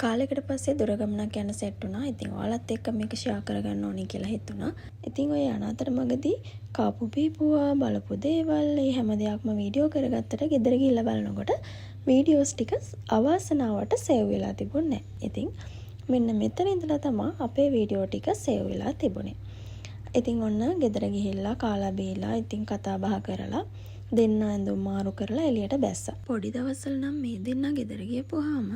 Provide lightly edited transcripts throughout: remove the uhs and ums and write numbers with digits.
කාලෙකට පස්සේ දුර ගමනක් යන සෙට් වුණා. ඉතින් ඔයාලත් එක්ක මේක ෂෙයා කරගන්න ඕනේ කියලා හිතුණා. ඉතින් ඔය යන අතරමඟදී කාපු බීපුවා බලපු දේවල් මේ හැම දෙයක්ම වීඩියෝ කරගත්තට ගෙදර ගිහිල්ලා බලනකොට වීඩියෝස් ටික අවාසනාවට සේව් වෙලා තිබුණේ නැහැ. ඉතින් මෙන්න මෙතන ඉඳලා තමයි අපේ වීඩියෝ ටික සේව් වෙලා තිබුණේ. ඉතින් ඔන්න ගෙදර ගිහිල්ලා කාලා බීලා ඉතින් කතා බහ කරලා දෙන්න ඇඳුම් මාරු කරලා එළියට බැස්සා. පොඩි දවස්වල නම් මේ දෙන්න ගෙදර ගියපුවාම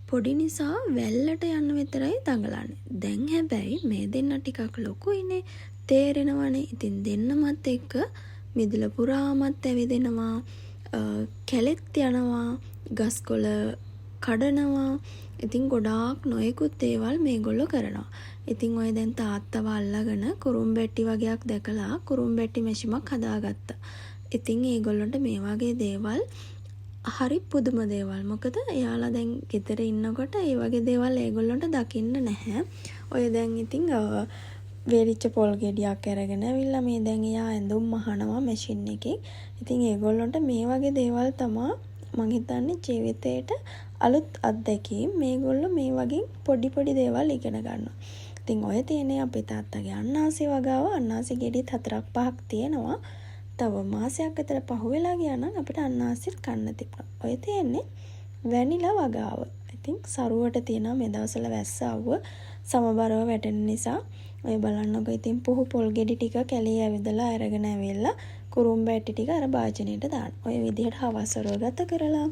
පොඩි නිසා වැල්ලට යන්න විතරයි දඟලන්නේ. දැන් හැබැයි මේ දෙන්න ටිකක් ලොකුයිනේ. තේරෙනවනේ. ඉතින් දෙන්නමත් එක්ක මිදුල පුරාමත් ඇවිදිනවා. කැලෙත් යනවා. ගස්කොළ කඩනවා. ඉතින් ගොඩාක් නොයෙකුත් දේවල් මේගොල්ලෝ කරනවා. ඉතින් ඔය දැන් තාත්තව අල්ලගෙන කුරුම්බැට්ටි වගේක් දැකලා කුරුම්බැට්ටි මැෂිමක් හදාගත්තා. ඉතින් ඒගොල්ලන්ට මේ වගේ දේවල් හරි පුදුම දේවල්. මොකද එයාලා දැන් ගෙදර ඉන්නකොට ඒ වගේ දේවල් ඒගොල්ලන්ට දකින්න නැහැ. ඔය දැන් ඉතින් වේලිච්ච පොල් ගෙඩියක් අරගෙන අවිල්ලා මේ දැන් එයා ඇඳුම් මහනවා මැෂින් එකකින්. ඉතින් ඒගොල්ලන්ට මේ වගේ දේවල් තමයි මං හිතන්නේ ජීවිතේට අලුත් අත්දැකීම්. මේගොල්ලෝ මේ වගේ පොඩි පොඩි දේවල් ඉගෙන ගන්නවා. ඉතින් ඔය තියෙන්නේ අපේ තාත්තගේ අන්නාසි වගාව. අන්නාසි ගෙඩිත් 4-5ක් තියෙනවා. තව මාසයක් විතර පහුවෙලා ගියා නම් අපිට අන්නාසිත් කන්න තිබුණා. ඔය තියෙන්නේ වැනිලා වගාව. ඉතින් සරුවට තියෙනවා මේ දවස්වල වැස්ස ආවුව සමබරව වැටෙන නිසා. ඔය බලන්නකො ඉතින් පුහු පොල් ගෙඩි ටික කැලේ ඇවිදලා අරගෙන ඇවිල්ලා කුරුම්බැටි ටික අර භාජනයට දාන. ඔය විදිහට හවස්වරුව ගත කරලා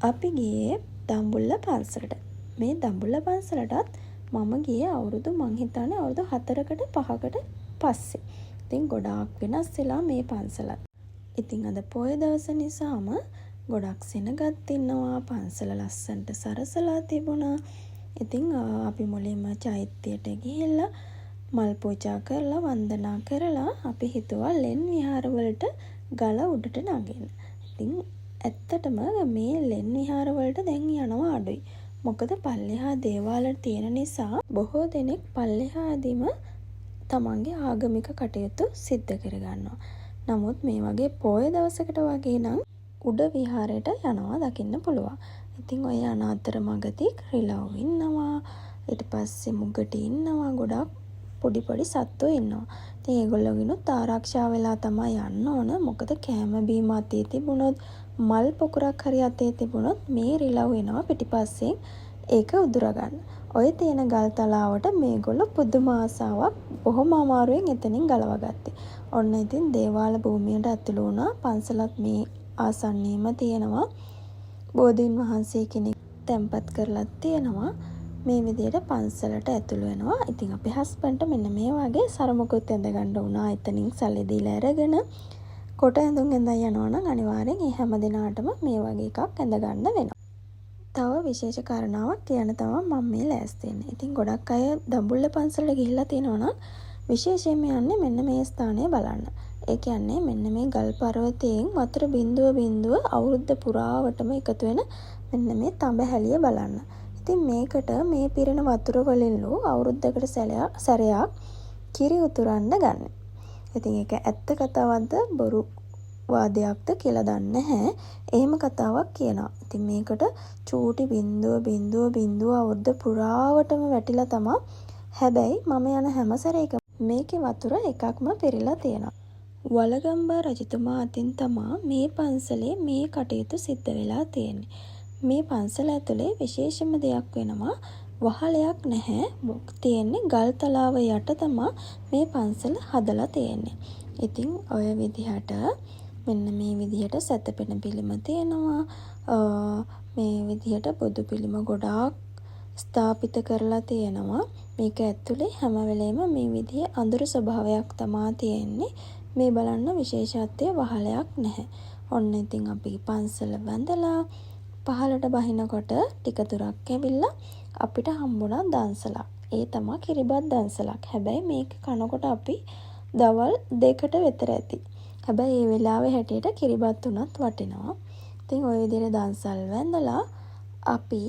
අපි ගියේ දඹුල්ල පන්සලට. මේ දඹුල්ල පන්සලටත් මම ගියේ අවුරුදු මං හිතන්නේ අවුරුදු 4කට 5කට පස්සේ. ඉතින් ගොඩාක් වෙනස් වෙලා මේ පන්සලත්. ඉතින් අද පොය දවස නිසාම ගොඩක් සෙනගත් ඉන්නවා. පන්සල ලස්සනට සරසලා තිබුණා. ඉතින් අපි මුලින්ම චෛත්‍යයට ගිහිල්ලා මල් පූජා කරලා වන්දනා කරලා අපි හිතුවා ලෙන් විහාර වලට ගල උඩට නගින්න. ඉතින් ඇත්තටම මේ ලෙන් විහාර වලට දැන් යනවා අඩුයි. මොකද පල්ලෙහා දේවාල තියෙන නිසා බොහෝ දෙනෙක් පල්ලෙහාදීම තමන්ගේ ආගමික කටයුතු සිද්ධ කරගන්නවා. නමුත් මේ වගේ පොය දවසකට වගේ නම් උඩ විහාරයට යනවා දකින්න පුළුවන්. ඉතින් ඔය යන අතරමඟදී රිලව් ඉන්නවා. ඊට පස්සේ මුගටි ඉන්නවා. ගොඩක් පොඩි පොඩි සත්තු ඉන්නවා. ඉතින් ඒගොල්ලෝගෙනුත් ආරක්ෂා වෙලා තමයි යන්න ඕන. මොකද කෑම බීම අතේ තිබුණොත් මල් පොකුරක් හරි අතේ තිබුණොත් මේ රිලව් එනවා පිටිපස්සෙන් ඒක උදුර ගන්න. ඔය තියෙන ගල් තලාවට මේගොල්ලෝ පුදුම ආසාවක් බොහොම අමාරුවෙන් එතනින් ගලවා ගත්තේ. ඔන්න ඉතින් දේවාල භූමියට ඇතුළු වුණා. පන්සලත් මේ ආසන්නයේම තියෙනවා. බෝධීන් වහන්සේ කෙනෙක් තැන්පත් කරලා තියෙනවා. මේ විදිහට පන්සලට ඇතුළු වෙනවා. ඉතින් අපේ හස්බන්ඩ්ට මෙන්න මේ වගේ සරමුකුත් ඇඳ ගන්න වුණා. එතනින් සල්ලි දීලා අරගෙන කොට ඇඳුම් ඇඳලා යනවා නම් අනිවාර්යෙන් මේ හැම දිනාටම මේ වගේ එකක් ඇඳ ගන්න වෙනවා. තව විශේෂ කාරණාවක් කියන්න තමයි මම මේ ලෑස්ති වෙන්නේ. ඉතින් ගොඩක් අය දඹුල්ල පන්සලට ගිහිල්ලා තියෙනවා නම් විශේෂයෙන්ම යන්නේ මෙන්න මේ ස්ථානය බලන්න. ඒ කියන්නේ මෙන්න මේ ගල් පර්වතයෙන් වතුර බිඳුව බිඳුව අවුරුද්ද පුරාවටම එකතු වෙන මෙන්න මේ තඹ හැලිය බලන්න. ඉතින් මේකට මේ පිරෙන වතුර වලින්ලු අවුරුද්දකට සැරයක් කිරි උතුරන්න ගන්න. ඉතින් ඒක ඇත්ත කතාවක්ද බොරු වාදයක්ද කියලා දන්නේ නැහැ. එහෙම කතාවක් කියනවා. ඉතින් මේකට චූටි බිඳුව අවුරුද්ද පුරාවටම වැටිලා තමයි. හැබැයි මම යන හැම සැරේකම මේකේ වතුර එකක්ම පිරීලා තියෙනවා. වලගම්බා රජතුමා අතින් තමයි මේ පන්සලේ මේ කටයුතු සිද්ධ වෙලා තියෙන්නේ. මේ පන්සල ඇතුලේ විශේෂම දෙයක් වෙනවා. වහලයක් නැහැ. තියෙන්නේ ගල් තලාව යට තමයි මේ පන්සල හදලා තියෙන්නේ. ඉතින් ඔය විදිහට මෙන්න මේ විදිහට සැතපෙන පිළිම තියෙනවා. මේ විදිහට බුදු පිළිම ගොඩාක් ස්ථාපිත කරලා තියෙනවා. මේක ඇතුලේ හැම වෙලේම මේ විදිහේ අඳුරු ස්වභාවයක් තමයි තියෙන්නේ. මේ බලන්න විශේෂත්වය වහලයක් නැහැ. ඔන්න ඉතින් අපි පන්සල වැඳලා පහළට බහිනකොට ටික දුරක් ඇවිල්ලා අපිට හම්බුණා දන්සලක්. ඒ තමයි කිරිබත් දන්සලක්. හැබැයි මේක කනකොට අපි දවල් 2කට විතර ඇති. හැබැයි මේ වෙලාවේ හැටියට කිරිබත් උනත් වටිනවා. ඉතින් ওই විදිහට දන්සල් වැඳලා අපි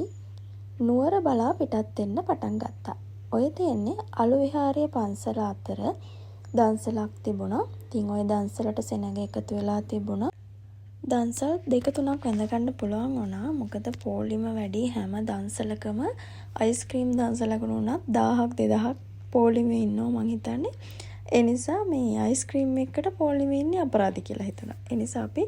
නුවර බලා පිටත් වෙන්න පටන් ගත්තා. ඔය තියෙන්නේ අලු විහාරයේ පන්සල අතර දන්සලක් තිබුණා. ඉතින් ওই දන්සලට සෙනග එකතු වෙලා තිබුණා. දන්සල් 2-3ක් වැඳගන්න පුළුවන් වුණා. මොකද පෝලිම වැඩි හැම දන්සලකම අයිස්ක්‍රීම් දන්සලකුණු වුණත් 1000ක් 2000ක් පෝලිමේ ඉන්නවා මං හිතන්නේ. ඒ නිසා මේ අයිස්ක්‍රීම් එකට පෝලිමේ ඉන්නේ අපරාධි කියලා හිතුණා. ඒ නිසා අපි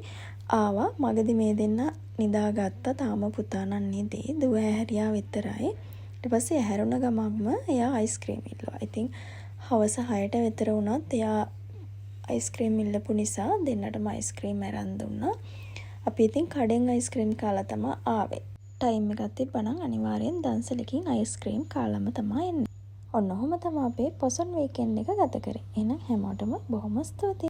ආවා. මගදී මේ දෙන්න නිදාගත්තා. තාම පුතා නම් නිදි. දුව ඇහැරියා විතරයි. ඊට පස්සේ ඇහැරුණ ගමන්ම එයා අයිස්ක්‍රීම් ඉල්ලුවා. ඉතින් හවස 6ට විතර වුණත් එයා අයිස්ක්‍රීම් ඉල්ලපු නිසා දෙන්නටම අයිස්ක්‍රීම් අරන් දුන්නා. අපි ඉතින් කඩෙන් අයිස්ක්‍රීම් කාලා තමයි ආවේ. ටයිම් එකක් තිබ්බනම් අනිවාර්යෙන් දන්සලකින් අයිස්ක්‍රීම් කාලම තමයි එන්නේ. ඔන්න ඔහොම තමයි අපේ පොසොන් වීකෙන්ඩ් එක ගත කරේ. එහෙනම් හැමෝටම බොහොම ස්තුතියි.